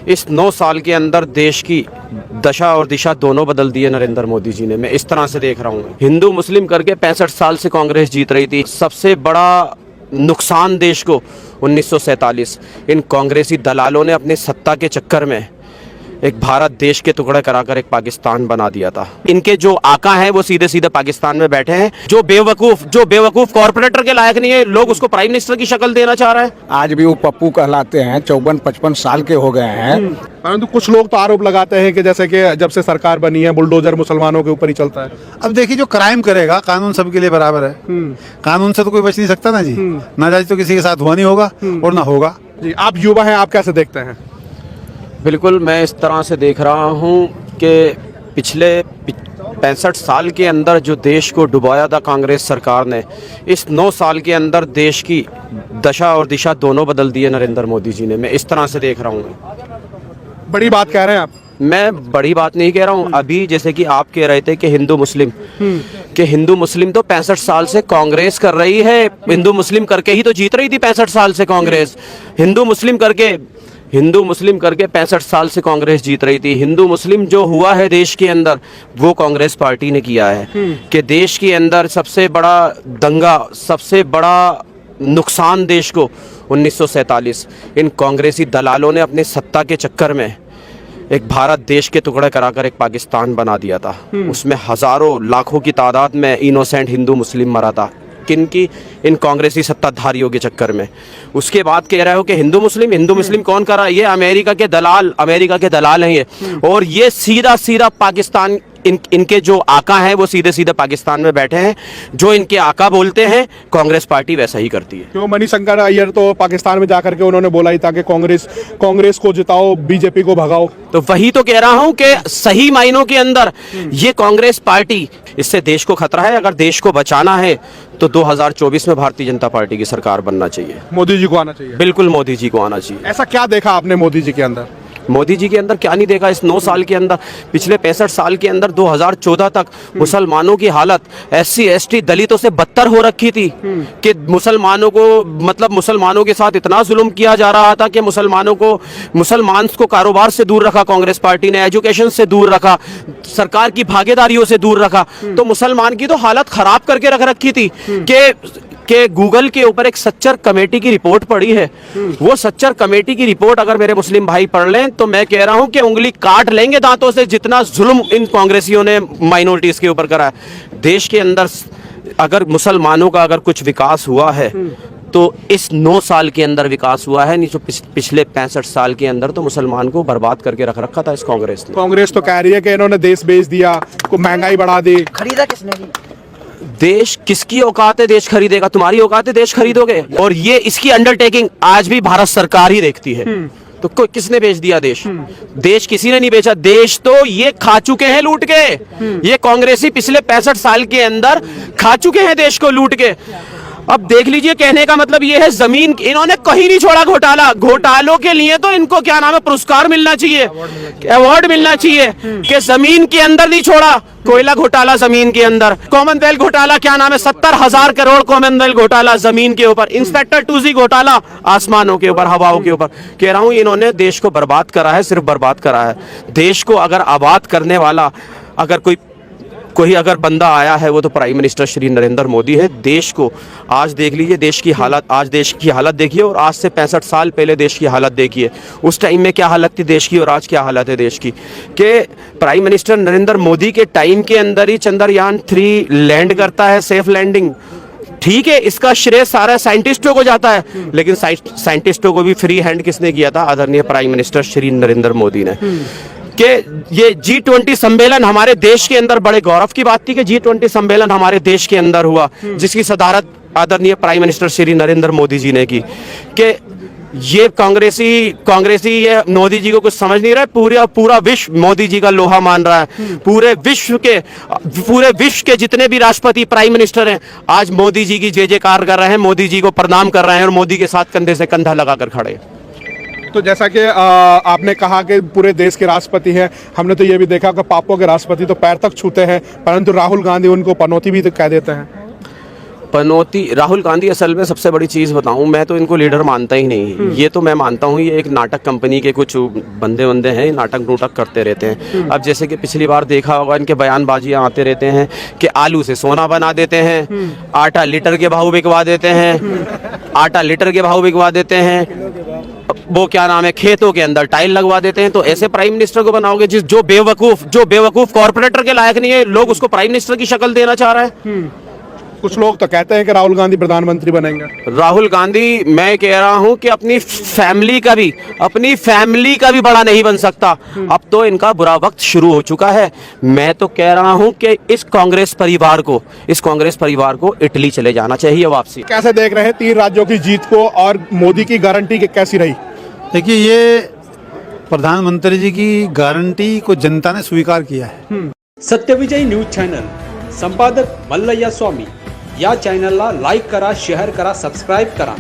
इस 9 साल के अंदर देश की दशा और दिशा दोनों बदल दी है नरेंद्र मोदी जी ने। मैं इस तरह से देख रहा हूँ, हिंदू मुस्लिम करके 65 साल से कांग्रेस जीत रही थी। सबसे बड़ा नुकसान देश को 1947 इन कांग्रेसी दलालों ने अपनी सत्ता के चक्कर में एक भारत देश के टुकड़े कराकर एक पाकिस्तान बना दिया था। इनके जो आका हैं वो सीधे सीधे पाकिस्तान में बैठे हैं। जो बेवकूफ कॉर्पोरेटर के लायक नहीं है, लोग उसको प्राइम मिनिस्टर की शक्ल देना चाह रहे हैं। आज भी वो पप्पू कहलाते हैं, 54-55 साल के हो गए हैं। परंतु कुछ लोग तो आरोप लगाते हैं कि जैसे कि जब से सरकार बनी है बुलडोजर मुसलमानों के ऊपर ही चलता है। अब देखिए, जो क्राइम करेगा, कानून सबके लिए बराबर है। कानून से तो कोई बच नहीं सकता ना जी। नाजायज तो किसी के साथ हुआ नहीं होगा और ना होगा जी। आप युवा हैं, आप कैसे देखते हैं? बिल्कुल, मैं इस तरह से देख रहा हूँ कि पिछले 65 साल के अंदर जो देश को डुबाया था कांग्रेस सरकार ने, इस 9 साल के अंदर देश की दशा और दिशा दोनों बदल दी है नरेंद्र मोदी जी ने। मैं इस तरह से देख रहा हूँ। बड़ी बात कह रहे हैं आप? मैं बड़ी बात नहीं कह रहा हूँ। अभी जैसे कि आप कह रहे थे कि हिंदू मुस्लिम तो 65 साल से कांग्रेस कर रही है। हिंदू मुस्लिम करके ही तो जीत रही थी 65 साल से कांग्रेस। हिंदू मुस्लिम करके 65 साल से कांग्रेस जीत रही थी। हिंदू मुस्लिम जो हुआ है देश के अंदर, वो कांग्रेस पार्टी ने किया है कि देश के अंदर सबसे बड़ा दंगा, सबसे बड़ा नुकसान देश को 1947 इन कांग्रेसी दलालों ने अपनी सत्ता के चक्कर में एक भारत देश के टुकड़े कराकर एक पाकिस्तान बना दिया था। उसमें हजारों लाखों की तादाद में इनोसेंट हिंदू मुस्लिम मरा था। किनकी? इन कांग्रेसी सत्ताधारियों के चक्कर में। उसके बाद कह रहे हो कि हिंदू मुस्लिम कौन कर रहा है? ये अमेरिका के दलाल हैं ये। और ये सीधा पाकिस्तान, इनके जो आका हैं वो सीधे सीधे पाकिस्तान में बैठे हैं। जो इनके आका बोलते हैं कांग्रेस पार्टी वैसा ही करती है। क्यों? मणिशंकर अय्यर तो पाकिस्तान में जाकर के उन्होंने बोला ही था कि कांग्रेस को जिताओ, बीजेपी को भगाओ। तो वही तो कह रहा हूं कि सही मायनों के अंदर ये कांग्रेस पार्टी, इससे देश को खतरा है। अगर देश को बचाना है तो 2024 में भारतीय जनता पार्टी की सरकार बनना चाहिए। मोदी जी को आना चाहिए। बिल्कुल, मोदी जी को आना चाहिए। ऐसा क्या देखा आपने मोदी जी के अंदर? मोदी जी के अंदर क्या नहीं देखा इस 9 साल के अंदर? पिछले 65 साल के अंदर 2014 तक मुसलमानों की हालत SC ST दलितों से बदतर हो रखी थी कि मुसलमानों के साथ इतना जुल्म किया जा रहा था कि मुसलमान को कारोबार से दूर रखा कांग्रेस पार्टी ने, एजुकेशन से दूर रखा, सरकार की भागीदारियों से दूर रखा। तो मुसलमान की तो हालत खराब करके रख रखी थी कि गूगल के ऊपर एक सच्चर कमेटी की रिपोर्ट पड़ी है। वो सच्चर कमेटी की रिपोर्ट अगर मेरे मुस्लिम भाई पढ़ लें तो मैं कह रहा हूं कि उंगली काट लेंगे दांतों से, जितना जुल्म इन कांग्रेसियों ने माइनॉरिटीज के ऊपर करा है। देश के अंदर अगर मुसलमानों का अगर कुछ विकास हुआ है तो इस 9 साल के अंदर विकास हुआ है, नहीं तो पिछले 65 साल के अंदर तो मुसलमान को बर्बाद करके रख रखा था इस कांग्रेस ने। कांग्रेस तो कह रही है कि इन्होंने देश बेच दिया, महंगाई बढ़ा दी। खरीदा किसने जी? देश किसकी औकात है देश खरीदेगा? तुम्हारी औकात है देश खरीदोगे? और ये इसकी अंडरटेकिंग आज भी भारत सरकार ही देखती है। तो किसने बेच दिया देश? देश किसी ने नहीं बेचा। देश तो ये खा चुके हैं लूट के। ये कांग्रेसी पिछले 65 साल के अंदर खा चुके हैं देश को लूट के। अब देख लीजिए, कहने का मतलब ये है, जमीन इन्होंने कहीं नहीं छोड़ा घोटालों के लिए तो इनको क्या नाम है, पुरस्कार मिलना चाहिए, अवार्ड मिलना चाहिए कि जमीन के अंदर नहीं छोड़ा। कोयला घोटाला जमीन के अंदर, कॉमनवेल्थ घोटाला, क्या नाम है, 70,000 करोड़ कॉमनवेल्थ घोटाला जमीन के ऊपर, इंस्पेक्टर 2G घोटाला आसमानों के ऊपर, हवाओं के ऊपर। कह रहा हूं इन्होंने देश को बर्बाद करा है, सिर्फ बर्बाद करा है। देश को अगर आबाद करने वाला अगर कोई अगर बंदा आया है वो तो प्राइम मिनिस्टर श्री नरेंद्र मोदी है। देश को आज देख लीजिए, देश की हालत देखिए और आज से 65 साल पहले देश की हालत देखिए। उस टाइम में क्या हालत थी देश की और आज क्या हालत है देश की। कि प्राइम मिनिस्टर नरेंद्र मोदी के टाइम के अंदर ही चंद्रयान 3 लैंड करता है, सेफ लैंडिंग। ठीक है, इसका श्रेय सारा साइंटिस्टों को जाता है, लेकिन साइंटिस्टों को भी फ्री हैंड किसने किया था? आदरणीय प्राइम मिनिस्टर श्री नरेंद्र मोदी ने। कि ये G20 सम्मेलन हमारे देश के अंदर बड़े गौरव की बात थी कि G20 सम्मेलन हमारे देश के अंदर हुआ, जिसकी सदारत आदरणीय प्राइम मिनिस्टर श्री नरेंद्र मोदी जी ने की। कि ये कांग्रेसी ये मोदी जी को कुछ समझ नहीं रहा है। पूरा विश्व मोदी जी का लोहा मान रहा है। पूरे विश्व के जितने भी राष्ट्रपति, प्राइम मिनिस्टर हैं, आज मोदी जी की जय जयकार कर रहे हैं, मोदी जी को प्रणाम कर रहे हैं और मोदी के साथ कंधे से कंधा लगाकर खड़े हैं। तो जैसा कि आपने कहा कि पूरे देश के राष्ट्रपति हैं, हमने तो ये भी देखा कि पापों के राष्ट्रपति तो पैर तक छूते हैं, परंतु राहुल गांधी उनको पनौती भी तो कह देते हैं। पनौती राहुल गांधी असल में सबसे बड़ी चीज़ बताऊं, मैं तो इनको लीडर मानता ही नहीं। ये तो मैं मानता हूं ये एक नाटक कंपनी के कुछ बंदे हैं, नाटक नूटक करते रहते हैं। अब जैसे कि पिछली बार देखा होगा इनके बयानबाजियां आते रहते हैं कि आलू से सोना बना देते हैं, आटा लीटर के भाव बिकवा देते हैं, आटा लीटर के भाव बिकवा देते हैं, वो क्या नाम है खेतों के अंदर टाइल लगवा देते हैं। तो ऐसे प्राइम मिनिस्टर को बनाओगे जो बेवकूफ कॉर्पोरेटर के लायक नहीं है, लोग उसको प्राइम मिनिस्टर की शक्ल देना चाह रहा है। कुछ लोग तो कहते हैं कि राहुल गांधी प्रधानमंत्री बनेंगे। राहुल गांधी, मैं कह रहा हूं कि अपनी फैमिली का भी बड़ा नहीं बन सकता। अब तो इनका बुरा वक्त शुरू हो चुका है। मैं तो कह रहा हूं कि इस कांग्रेस परिवार को इटली चले जाना चाहिए वापसी। कैसे देख रहे हैं 3 राज्यों की जीत को और मोदी की गारंटी कैसी रही? देखिए, ये प्रधानमंत्री जी की गारंटी को जनता ने स्वीकार किया है। सत्यविजय न्यूज चॅनल संपादक मल्लय्या स्वामी या चॅनलला लाईक करा, शेअर करा, सबस्क्राईब करा